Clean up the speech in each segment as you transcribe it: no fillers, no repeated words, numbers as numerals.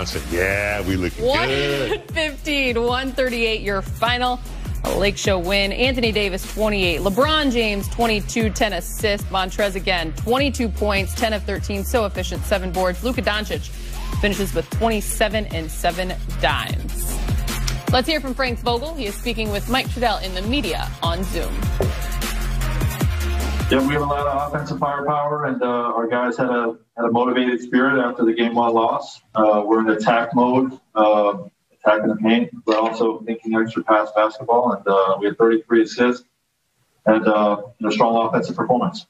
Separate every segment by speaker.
Speaker 1: Johnson. Yeah, we looking good.
Speaker 2: 115-138, your final. A Lake Show win. Anthony Davis, 28. LeBron James, 22, 10 assists. Trezz again, 22 points, 10 of 13. So efficient, 7 boards. Luka Doncic finishes with 27 and 7 dimes. Let's hear from Frank Vogel. He is speaking with Mike Trudell in the media on Zoom.
Speaker 3: Yeah, we have a lot of offensive firepower, and our guys had a motivated spirit after the game 1 loss. We're in attack mode, attacking the paint, but also thinking extra pass basketball, and we had 33 assists and strong offensive performance.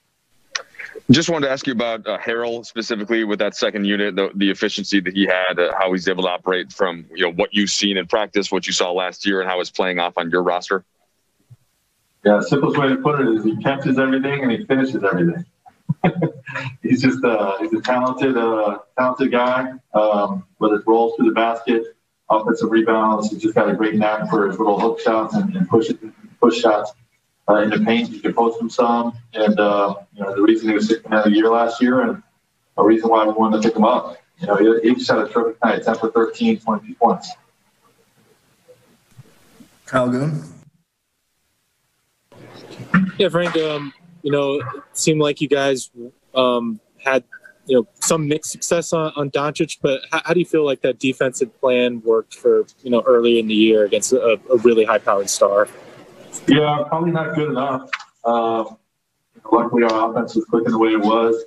Speaker 4: Just wanted to ask you about Harrell specifically with that second unit, the efficiency that he had, how he's able to operate from what you've seen in practice, what you saw last year, and how it's playing off on your roster.
Speaker 3: Yeah, simplest way to put it is he catches everything and he finishes everything. He's just he's a talented guy. Whether it's rolls to the basket, offensive rebounds, he's just got a great knack for his little hook shots and push shots in the paint. You can post him some, and the reason he was 6th man of the year last year, and a reason why we wanted to pick him up. He just had a terrific night, 10 for 13, 22 points.
Speaker 5: Kyle Goon.
Speaker 6: Yeah, Frank, it seemed like you guys had, some mixed success on Doncic, but how do you feel like that defensive plan worked for, early in the year against a really high-powered star?
Speaker 3: Yeah, probably not good enough. Luckily, our offense was clicking the way it was.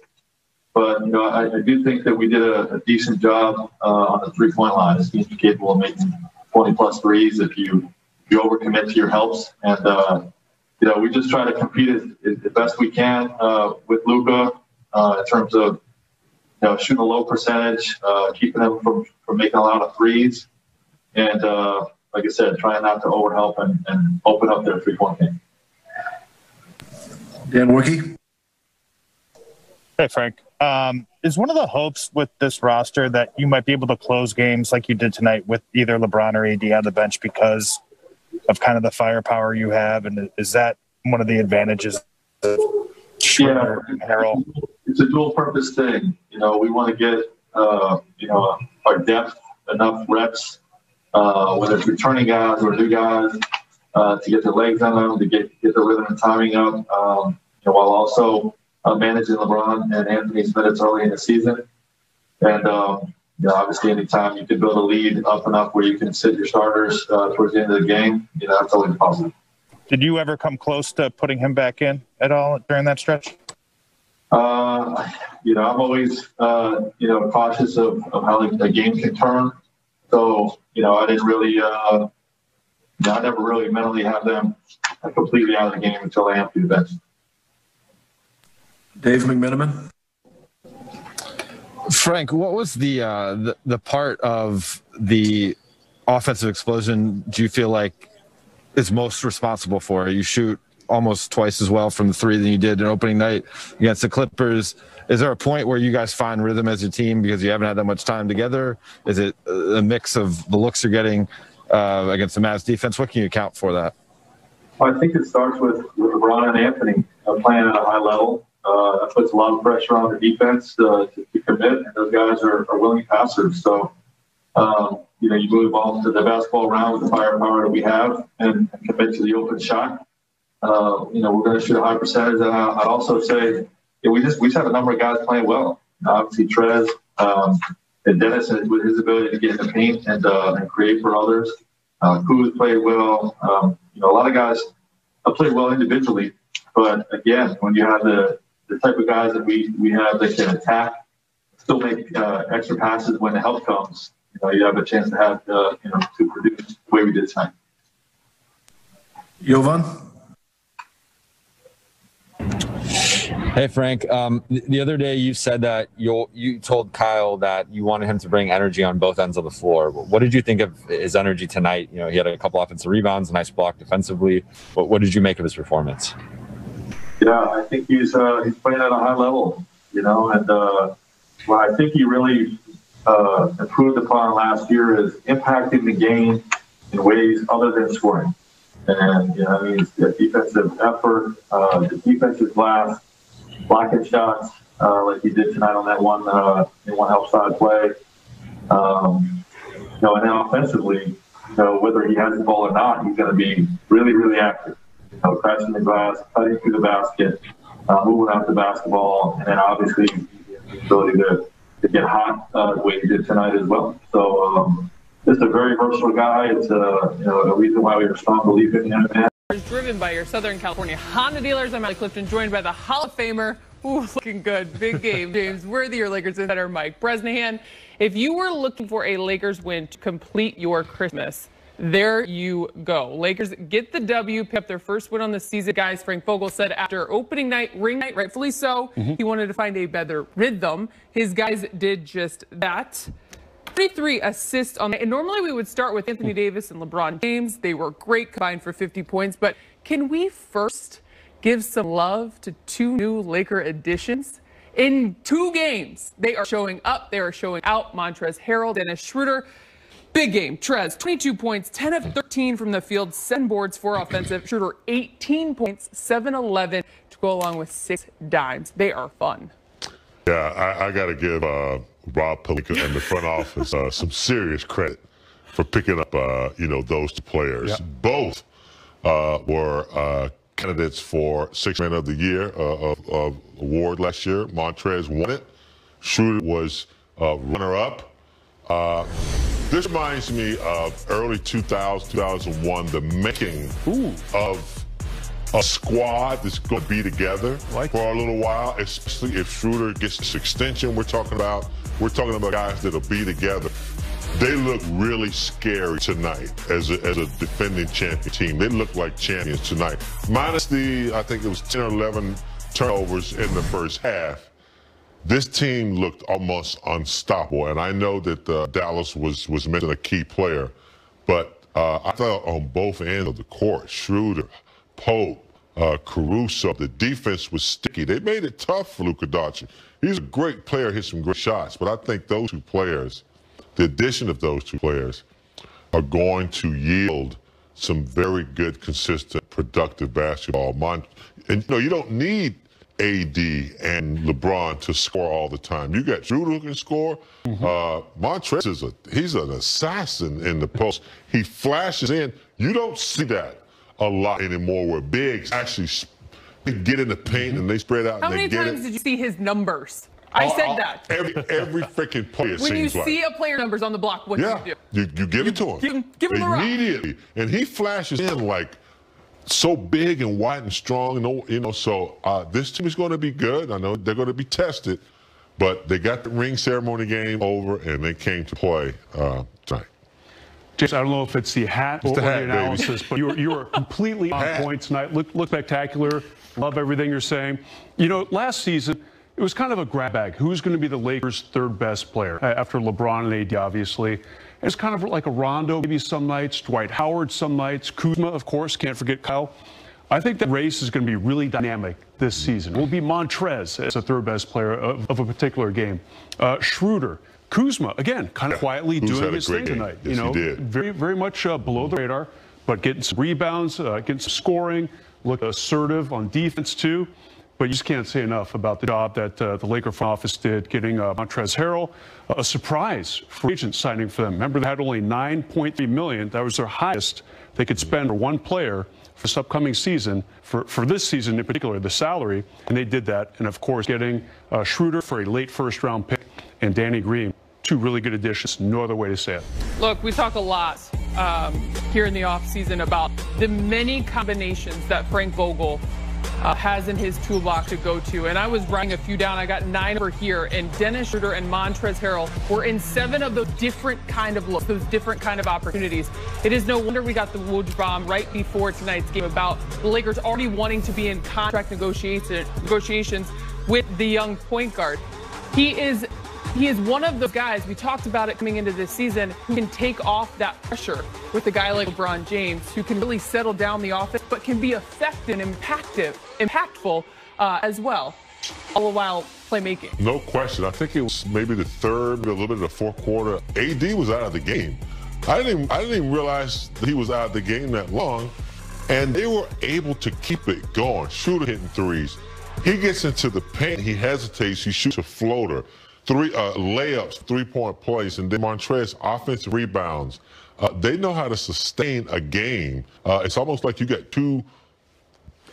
Speaker 3: But, I do think that we did a decent job on the three-point line. This team's capable of making 20-plus threes if you overcommit to your helps. And, we just try to compete as best we can with Luka in terms of, shooting a low percentage, keeping them from making a lot of threes. And, like I said, trying not to overhelp and open up their three-point game.
Speaker 5: Dan Workey.
Speaker 7: Hey, Frank. Is one of the hopes with this roster that you might be able to close games like you did tonight with either LeBron or AD on the bench because of kind of the firepower you have? And is that one of the advantages of Schroder and Harrell?
Speaker 3: It's a dual-purpose thing. We want to get, our depth, enough reps, whether it's returning guys or new guys, to get their legs on them, to get the rhythm and timing up, while also managing LeBron and Anthony's minutes early in the season. And, obviously anytime you can build a lead up enough where you can sit your starters towards the end of the game, that's always positive.
Speaker 7: Did you ever come close to putting him back in at all during that stretch?
Speaker 3: I'm always, cautious of how the game can turn. So, I didn't really, I never really mentally have them completely out of the game until I empty the bench.
Speaker 5: Dave McMenamin.
Speaker 8: Frank, what was the part of the offensive explosion do you feel like is most responsible for? You shoot almost twice as well from the three than you did in opening night against the Clippers. Is there a point where you guys find rhythm as a team because you haven't had that much time together? Is it a mix of the looks you're getting against the Mavs defense? What can you account for that?
Speaker 3: Well, I think it starts with LeBron and Anthony playing at a high level. That puts a lot of pressure on the defense to commit, and those guys are willing passers. So, you move the ball to the basketball around with the firepower that we have and commit to the open shot. We're going to shoot a high percentage. And I'd also say we just have a number of guys playing well. Obviously, Trezz and Dennis with his ability to get in the paint and create for others. Kuz played well. A lot of guys played well individually. But, again, when you have the type of guys that we have that can attack, still make extra passes when the help comes, you have a chance to have, to produce the way we did tonight.
Speaker 5: Jovan?
Speaker 9: Hey, Frank. The other day you said that you told Kyle that you wanted him to bring energy on both ends of the floor. What did you think of his energy tonight? He had a couple offensive rebounds, a nice block defensively. What did you make of his performance?
Speaker 3: Yeah, I think he's playing at a high level, and what I think he really improved upon last year is impacting the game in ways other than scoring. And, the defensive effort, the defensive glass, blocking shots like he did tonight on that one help side play. and then offensively, whether he has the ball or not, he's going to be really, really active. Crashing the glass, cutting through the basket, moving out the basketball, and then obviously the ability to get hot the way he did tonight as well. So just a very versatile guy. It's a reason why we have a strong belief in him.
Speaker 2: Driven by your Southern California Honda dealers. I'm Allie Clifton, joined by the Hall of Famer. Ooh, looking good. Big game. James Worthy, your Lakers insider, Mike Bresnahan. If you were looking for a Lakers win to complete your Christmas, there you go. Lakers get the W, pick up their first win on the season. Guys, Frank Vogel said after opening night, ring night, rightfully so, he wanted to find a better rhythm. His guys did just that. 33 assists on that. And normally we would start with Anthony Davis and LeBron James. They were great, combined for 50 points. But can we first give some love to two new Laker additions? In 2 games, they are showing up. They are showing out. Montrezl Harrell, Dennis Schroder. Big game. Trezz, 22 points, 10 of 13 from the field, 7 boards, 4 offensive. Schroder, 18 points, 7-11 to go along with 6 dimes. They are fun.
Speaker 1: Yeah, I got to give Rob Pelinka and the front office some serious credit for picking up, those 2 players. Yep. Both were candidates for 6th Man of the Year of award last year. Montrezl won it. Schroder was runner-up. This reminds me of early 2000, 2001, the making of a squad that's going to be together for a little while, especially if Schroder gets this extension we're talking about. We're talking about guys that'll be together. They look really scary tonight as a defending champion team. They look like champions tonight. Minus I think it was 10 or 11 turnovers in the first half. This team looked almost unstoppable, and I know that Dallas was missing a key player, but I thought on both ends of the court, Schroder, Pope, Caruso, the defense was sticky. They made it tough for Luka Doncic. He's a great player, hit some great shots, but I think those 2 players, the addition of those 2 players, are going to yield some very good, consistent, productive basketball. And you don't need AD and LeBron to score all the time. You got Schroder who can score. Montrezl he's an assassin in the post. He flashes in. You don't see that a lot anymore where bigs actually get in the paint and they spread out.
Speaker 2: How many times did you see his numbers? I said that.
Speaker 1: Every freaking play, it
Speaker 2: when you
Speaker 1: seems like.
Speaker 2: see a player numbers on the block, what do you do?
Speaker 1: You give it to him.
Speaker 2: Give him the rock.
Speaker 1: Immediately. And he flashes in like so big and wide and strong, so this team is going to be good. I know they're going to be tested, but they got the ring ceremony game over, and they came to play tonight.
Speaker 10: James, I don't know if it's the hat or the analysis, but you were completely on point tonight. Look spectacular. Love everything you're saying. Last season, it was kind of a grab bag. Who's going to be the Lakers' 3rd best player after LeBron and AD, obviously? It's kind of like a Rondo maybe some nights, Dwight Howard some nights, Kuzma, of course, can't forget Kyle. I think that race is going to be really dynamic this season. It will be Montrezl as the 3rd best player of a particular game. Schroder, Kuzma, again, kind of quietly doing his thing tonight.
Speaker 1: Yes, he did.
Speaker 10: Very, very much below the radar, but getting some rebounds, getting some scoring, look assertive on defense too. But you just can't say enough about the job that the Laker front office did getting Montrezl Harrell, a surprise free agent signing for them. Remember, they had only $9.3 million. That was their highest they could spend for one player for this upcoming season, for this season in particular, the salary, and they did that. And, of course, getting Schroder for a late first-round pick and Danny Green, 2 really good additions. No other way to say it.
Speaker 2: Look, we talk a lot here in the offseason about the many combinations that Frank Vogel has in his toolbox to go to. And I was writing a few down. I got 9 over here. And Dennis Schroder and Montrezl Harrell were in 7 of those different kind of looks, those different kind of opportunities. It is no wonder we got the Woj bomb right before tonight's game about the Lakers already wanting to be in contract negotiations with the young point guard. He is one of those guys, we talked about it coming into this season, who can take off that pressure with a guy like LeBron James, who can really settle down the offense, but can be effective and impactful as well, all the while playmaking.
Speaker 1: No question. I think it was maybe the 3rd, a little bit of the 4th quarter. AD was out of the game. I didn't even realize that he was out of the game that long, and they were able to keep it going. Schroder hitting threes. He gets into the paint. He hesitates. He shoots a floater. layups, three-point plays, and then Trezz offensive rebounds. They know how to sustain a game. It's almost like you got two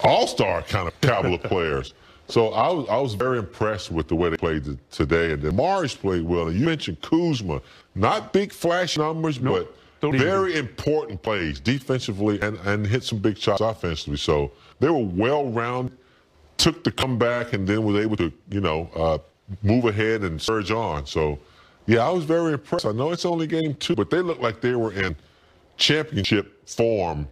Speaker 1: all-star kind of caliber players. So I was very impressed with the way they played today. And then Morris played well. And you mentioned Kuzma. Not big flash numbers, but very important plays defensively and hit some big shots offensively. So they were well-rounded, took the comeback, and then was able to, move ahead and surge on. So, yeah, I was very impressed. I know it's only game 2, but they looked like they were in championship form